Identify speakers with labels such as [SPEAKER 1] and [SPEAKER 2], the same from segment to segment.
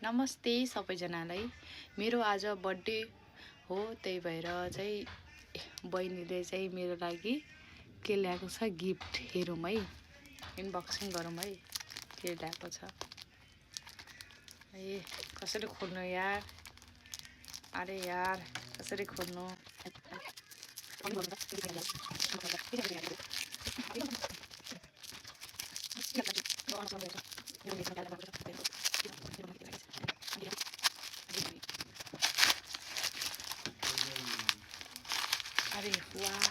[SPEAKER 1] नमस्ते सबैजनालाई। मेरो आज बर्थडे हो, त्यही भएर चाहिँ बहिनीले चाहिँ मेरो लागि के ल्याएको छ गिफ्ट हेरौँ है, अनबक्सिङ गरौँ है के ल्याएको छ। ए कसरी खोल्नु यार, अरे यार कसरी खोल्नु। अरे वाह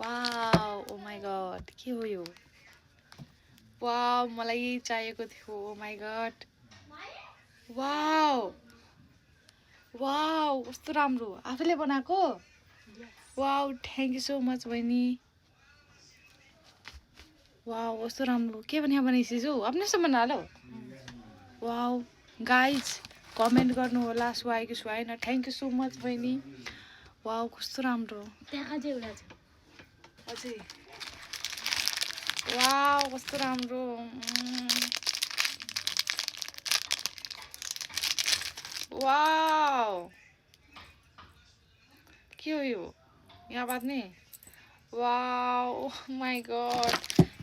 [SPEAKER 1] वाउ, ओ माई गड, के हो यो? वाउ, मलाई यही चाहिएको थियो। ओ माई गड, वाउ वाउ, कस्तो राम्रो, आफैले बनाएको। Wow, thank you so much बहिनी। वाउ, कस्तो राम्रो, के बनाइसिस हौ, अपने से बना लो। वाउ गाइज, कमेन्ट गर्नु होला सुहायो कि सुहाएन। थ्याङ्क यू सो मच बहिनी। वाउ कस्तो राम्रो,
[SPEAKER 2] त्यहाँ अझै एउटा छ
[SPEAKER 1] अझै। वाउ कस्तो राम्रो, वाउ के हो यो, यहाँ बाँध्ने। वाउ माई गड,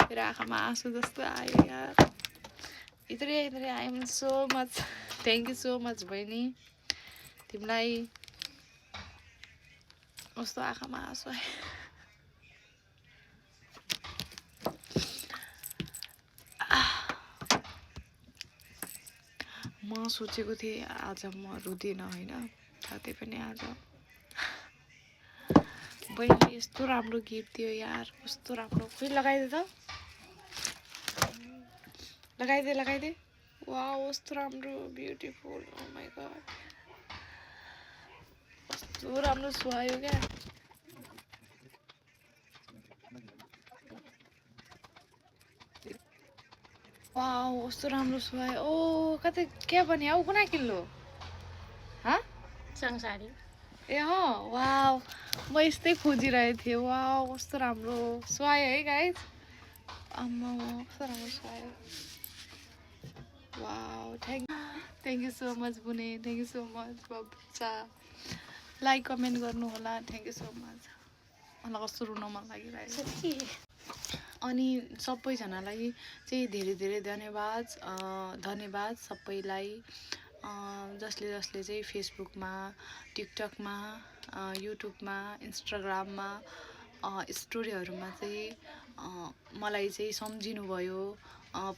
[SPEAKER 1] मेरो आँखामा आँसु जस्तो आयो यार। इत्रै I am so much, thank you so much बहिनी, तिमीलाई कस्तो आँखामा आँसु आयो। म सोचेको थिएँ आज म रुँदिनँ होइन, साथै पनि आज बहिनीले यस्तो राम्रो गिफ्ट दियो यार, कस्तो राम्रो। खोइ लगाइदे त, लगाइदे। वाउ कस्तो राम्रो, ब्युटिफुल, ओ माई गड कस्तो राम्रो सुहायो क्या। वाउ कस्तो राम्रो सुहायो। ओ कतै क्या बनिया हौ, कुना किल्लो हाँ
[SPEAKER 2] संसारी।
[SPEAKER 1] ए अँ, वाउ म यस्तै खोजिरहेको थिएँ। वाउ कस्तो राम्रो सुहायो है गाइज, आम्मा कस्तो राम्रो सुहायो। Wow thank you so much बुने, थ्याङ्क यू सो मच बच्चा। लाइक कमेन्ट गर्नु होला, थ्याङ्क यू सो मच। मलाई कस्तो रुन मन लागिरहेको छ। अनि सबैजनालाई चाहिँ धेरै धेरै धन्यवाद सबैलाई, जसले चाहिँ फेसबुकमा, टिकटकमा, युट्युबमा, इन्स्टाग्राममा स्टोरीहरूमा चाहिँ मलाई चाहिँ सम्झिनु भयो,